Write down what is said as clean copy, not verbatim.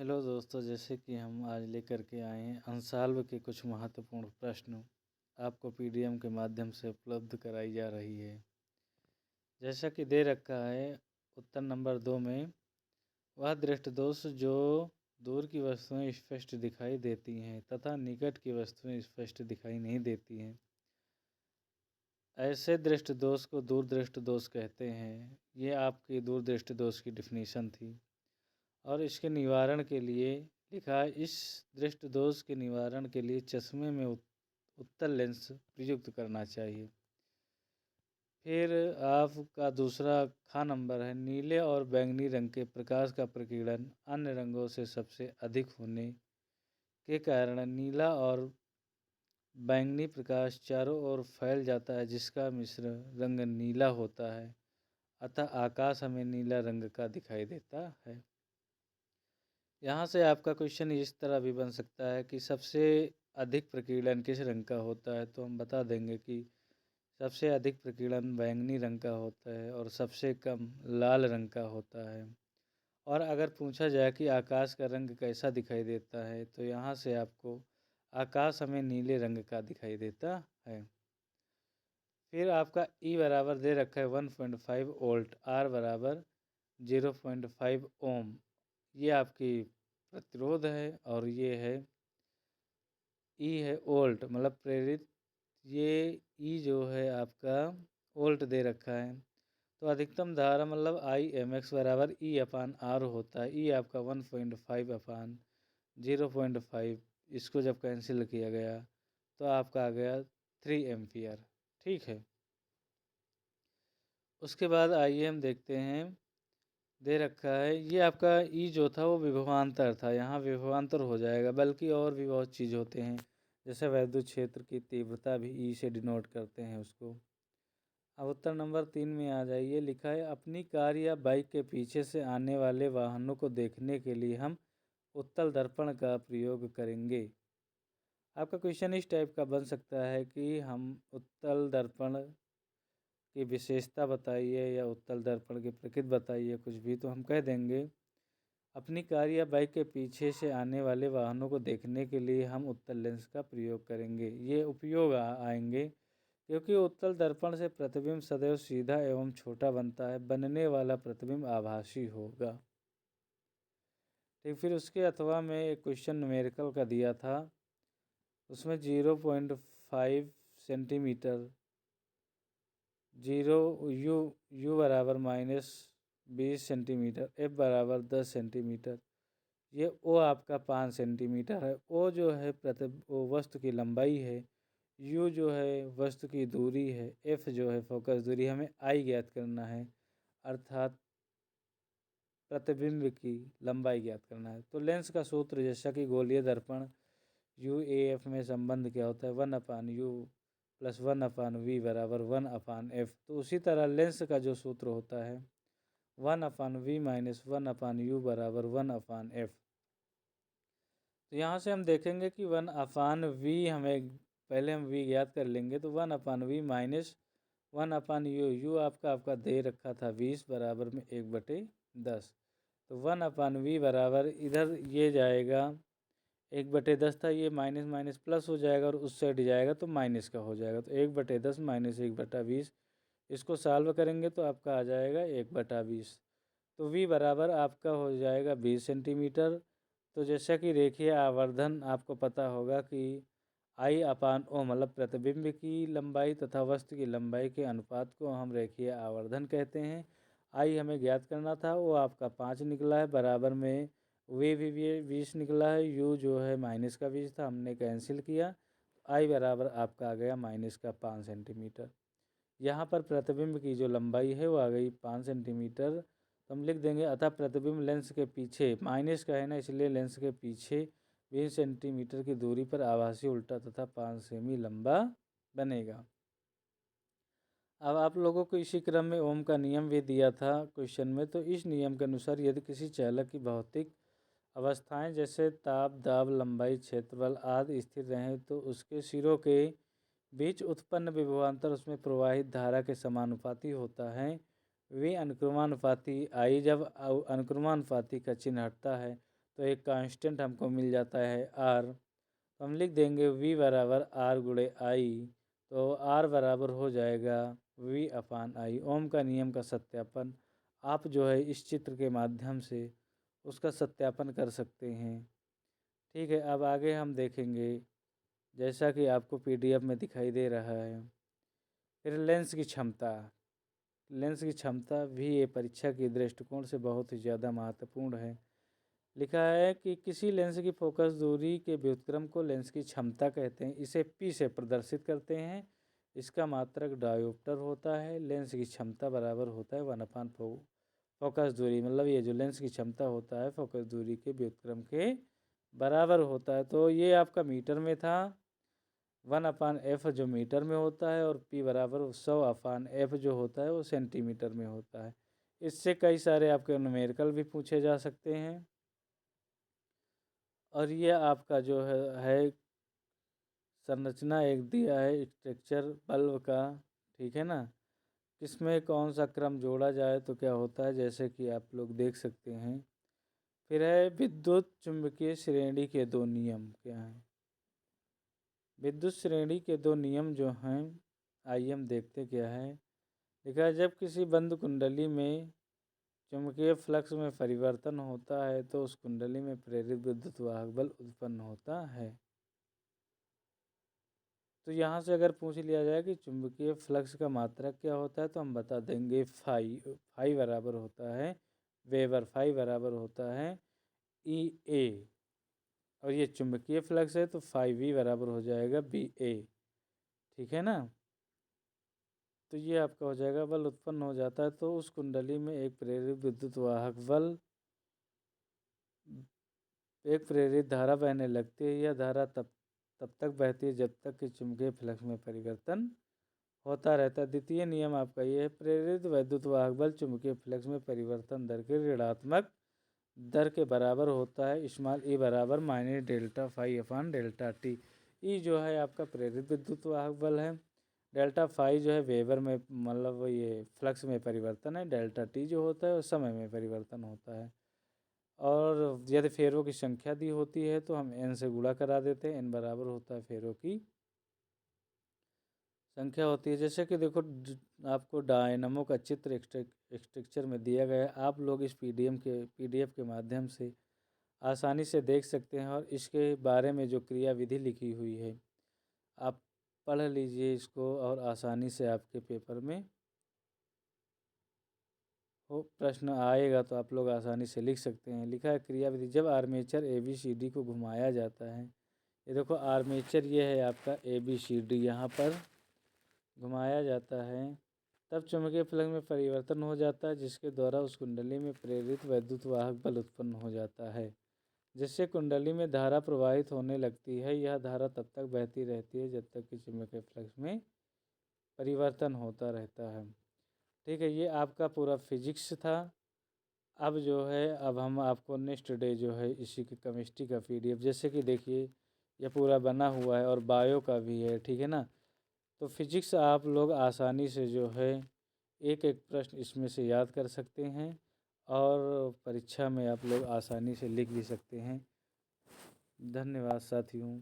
Hello दोस्तों, जैसे कि हम आज लेकर के आए हैं अंशाल्व के कुछ महत्वपूर्ण प्रश्न आपको पीडीएम के माध्यम से उपलब्ध कराई जा रही है। जैसा कि दे रखा है उत्तर नंबर 2 में, वह दृष्टि दोष जो दूर की वस्तुएं स्पष्ट दिखाई देती हैं तथा निकट की वस्तुएं स्पष्ट दिखाई नहीं देती हैं, ऐसे दृष्टि दोष को दूरदृष्टि दोष कहते हैं। ये आपकी दूरदृष्टि दोष की डिफिनीशन थी। और इसके निवारण के लिए लिखा है, इस दृष्टि दोष के निवारण के लिए चश्मे में उत्तल लेंस प्रयुक्त करना चाहिए। फिर आपका दूसरा खा नंबर है, नीले और बैंगनी रंग के प्रकाश का प्रकीर्णन अन्य रंगों से सबसे अधिक होने के कारण नीला और बैंगनी प्रकाश चारों ओर फैल जाता है, जिसका मिश्र रंग नीला होता है। अतः आकाश हमें नीला रंग का दिखाई देता है। यहाँ से आपका क्वेश्चन इस तरह भी बन सकता है कि सबसे अधिक प्रकीर्णन किस रंग का होता है, तो हम बता देंगे कि सबसे अधिक प्रकीर्णन बैंगनी रंग का होता है और सबसे कम लाल रंग का होता है। और अगर पूछा जाए कि आकाश का रंग कैसा दिखाई देता है, तो यहाँ से आपको आकाश हमें नीले रंग का दिखाई देता है। फिर आपका ई बराबर दे रखा है 1.5 वोल्ट, आर बराबर 0.5 ओम। ये आपकी प्रतिरोध है और ये है ई है वोल्ट, मतलब प्रेरित। ये ई जो है आपका वोल्ट दे रखा है। तो अधिकतम धारा मतलब आई एम एक्स बराबर ई अपान आर होता है। ई आपका 1.5 अपान 0.5, इसको जब कैंसिल किया गया तो आपका आ गया 3 एम्पियर। ठीक है। उसके बाद आइए हम देखते हैं, दे रखा है ये आपका ई जो था वो विभवांतर था, यहाँ विभवांतर हो जाएगा। बल्कि और भी बहुत चीज़ होते हैं, जैसे वैद्युत क्षेत्र की तीव्रता भी ई से डिनोट करते हैं उसको। अब उत्तर नंबर 3 में आ जाइए, लिखा है अपनी कार या बाइक के पीछे से आने वाले वाहनों को देखने के लिए हम उत्तल दर्पण का प्रयोग करेंगे। आपका क्वेश्चन इस टाइप का बन सकता है कि हम उत्तल दर्पण की विशेषता बताइए या उत्तल दर्पण की प्रकृति बताइए, कुछ भी। तो हम कह देंगे अपनी कार या बाइक के पीछे से आने वाले वाहनों को देखने के लिए हम उत्तल लेंस का प्रयोग करेंगे। ये उपयोग आएंगे क्योंकि उत्तल दर्पण से प्रतिबिंब सदैव सीधा एवं छोटा बनता है, बनने वाला प्रतिबिंब आभासी होगा। ठीक, फिर उसके अथवा में एक क्वेश्चन न्यूमेरिकल का दिया था, उसमें 0.5 सेंटीमीटर, 0 यू बराबर -20 सेंटीमीटर, एफ बराबर 10 सेंटीमीटर, ये ओ आपका 5 सेंटीमीटर है। ओ जो है वो वस्तु की लंबाई है, यू जो है वस्तु की दूरी है, एफ जो है फोकस दूरी। हमें आई ज्ञात करना है, अर्थात प्रतिबिंब की लंबाई ज्ञात करना है। तो लेंस का सूत्र, जैसा कि गोलीय दर्पण यू ए एफ में संबंध क्या होता है, 1/u + 1/v बराबर 1/f। तो उसी तरह लेंस का जो सूत्र होता है 1/v - 1/u बराबर 1/f। तो यहाँ से हम देखेंगे कि 1/v, हमें पहले हम v ज्ञात कर लेंगे। तो 1/v - 1/u, यू आपका दे रखा था 20 बराबर में 1/10। तो 1/v बराबर इधर ये जाएगा 1/10 था, ये माइनस माइनस प्लस हो जाएगा और उस साइड जाएगा तो माइनस का हो जाएगा। तो 1/10 - 1/20, इसको सॉल्व करेंगे तो आपका आ जाएगा 1/20। तो v बराबर आपका हो जाएगा 20 सेंटीमीटर। तो जैसा कि रेखीय आवर्धन आपको पता होगा कि I/O मतलब प्रतिबिंब की लंबाई तथा वस्तु की लंबाई के अनुपात को हम रेखीय आवर्धन कहते हैं। I हमें ज्ञात करना था, वो आपका 5 निकला है, बराबर में वे भी 20 निकला है। U जो है -20 था, हमने कैंसिल किया। I बराबर आपका आ गया -5 सेंटीमीटर। यहाँ पर प्रतिबिंब की जो लंबाई है वो आ गई 5 सेंटीमीटर। तो हम लिख देंगे अतः प्रतिबिंब लेंस के पीछे, माइनस का है ना इसलिए लेंस के पीछे 20 सेंटीमीटर की दूरी पर आभासी उल्टा तथा 5 सेमी लंबा बनेगा। अब आप लोगों को इसी क्रम में ओम का नियम भी दिया था क्वेश्चन में। तो इस नियम के अनुसार यदि किसी चालक की भौतिक अवस्थाएं जैसे ताप, दाब, लंबाई, क्षेत्रफल आदि स्थिर रहें तो उसके सिरों के बीच उत्पन्न विभवांतर उसमें प्रवाहित धारा के समानुपाती होता है। वे अनुक्रमानुपाती आई, जब अनुक्रमानुपाती का चिन्ह हटता है तो एक कांस्टेंट हमको मिल जाता है आर, तो हम लिख देंगे v बराबर आर गुणे आई, तो आर बराबर हो जाएगा v अपान आई। ओम का नियम का सत्यापन आप जो है इस चित्र के माध्यम से उसका सत्यापन कर सकते हैं। ठीक है, अब आगे हम देखेंगे जैसा कि आपको पीडीएफ में दिखाई दे रहा है। फिर लेंस की क्षमता, लेंस की क्षमता भी ये परीक्षा के दृष्टिकोण से बहुत ही ज़्यादा महत्वपूर्ण है। लिखा है कि किसी लेंस की फोकस दूरी के व्युत्क्रम को लेंस की क्षमता कहते हैं। इसे P से प्रदर्शित करते हैं। इसका मात्रक डायोप्टर होता है। लेंस की क्षमता बराबर होता है 1/4 फोकस दूरी, मतलब ये जो लेंस की क्षमता होता है फोकस दूरी के व्युत्क्रम के बराबर होता है। तो ये आपका मीटर में था, 1/f जो मीटर में होता है, और P बराबर 100/f जो होता है वो सेंटीमीटर में होता है। इससे कई सारे आपके न्यूमेरिकल भी पूछे जा सकते हैं। और ये आपका जो है संरचना एक दिया है स्ट्रक्चर बल्ब का, ठीक है ना, किसमें कौन सा क्रम जोड़ा जाए तो क्या होता है, जैसे कि आप लोग देख सकते हैं। फिर है विद्युत चुंबकीय श्रेणी के दो नियम क्या हैं। विद्युत श्रेणी के दो नियम जो हैं, आइए हम देखते क्या है। देखा है, जब किसी बंद कुंडली में चुंबकीय फ्लक्स में परिवर्तन होता है तो उस कुंडली में प्रेरित विद्युत वाहक बल उत्पन्न होता है। तो यहाँ से अगर पूछ लिया जाए कि चुंबकीय फ्लक्स का मात्रक क्या होता है तो हम बता देंगे फाई बराबर होता है वेबर, फाई बराबर होता है E A, और ये चुंबकीय फ्लक्स है तो फाई V बराबर हो जाएगा BA, ठीक है ना। तो ये आपका हो जाएगा, बल उत्पन्न हो जाता है तो उस कुंडली में एक प्रेरित विद्युत वाहक बल, एक प्रेरित धारा बहने लगती है। यह धारा तब तक बहती है जब तक कि चुंबकीय फ्लक्स में परिवर्तन होता रहता है। द्वितीय नियम आपका ये है, प्रेरित विद्युत वाहक बल चुंबकीय फ्लक्स में परिवर्तन दर के ऋणात्मक दर के बराबर होता है। स्मॉल E बराबर minus delta phi upon delta T. E जो है आपका प्रेरित विद्युत वाहक बल है, डेल्टा फाई जो है वेबर में, मतलब ये फ्लक्स में परिवर्तन है, डेल्टा टी जो होता है वो समय में परिवर्तन होता है। और यदि फेरों की संख्या दी होती है तो हम n से गुणा करा देते हैं। n बराबर होता है फेरों की संख्या होती है। जैसे कि देखो आपको डायनमो का चित्र स्ट्रक्चर में दिया गया है, आप लोग इस पीडीएफ के माध्यम से आसानी से देख सकते हैं, और इसके बारे में जो क्रियाविधि लिखी हुई है आप पढ़ लीजिए इसको, और आसानी से आपके पेपर में हो प्रश्न आएगा तो आप लोग आसानी से लिख सकते हैं। लिखा है क्रियाविधि, जब आर्मेचर ABCD को घुमाया जाता है, ये देखो आर्मेचर ये है आपका ABCD, यहाँ पर घुमाया जाता है, तब चुंबकीय फ्लक्स में परिवर्तन हो जाता है जिसके द्वारा उस कुंडली में प्रेरित विद्युत वाहक बल उत्पन्न हो जाता है, जिससे कुंडली में धारा प्रवाहित होने लगती है। यह धारा तब तक बहती रहती है जब तक कि चुंबकीय फ्लक्स में परिवर्तन होता रहता है। ठीक है, ये आपका पूरा फिजिक्स था। अब जो है, अब हम आपको नेक्स्ट डे जो है इसी की केमिस्ट्री का पीडीएफ, जैसे कि देखिए ये पूरा बना हुआ है, और बायो का भी है, ठीक है ना। तो फिजिक्स आप लोग आसानी से जो है एक एक प्रश्न इसमें से याद कर सकते हैं, और परीक्षा में आप लोग आसानी से लिख भी सकते हैं। धन्यवाद साथियों।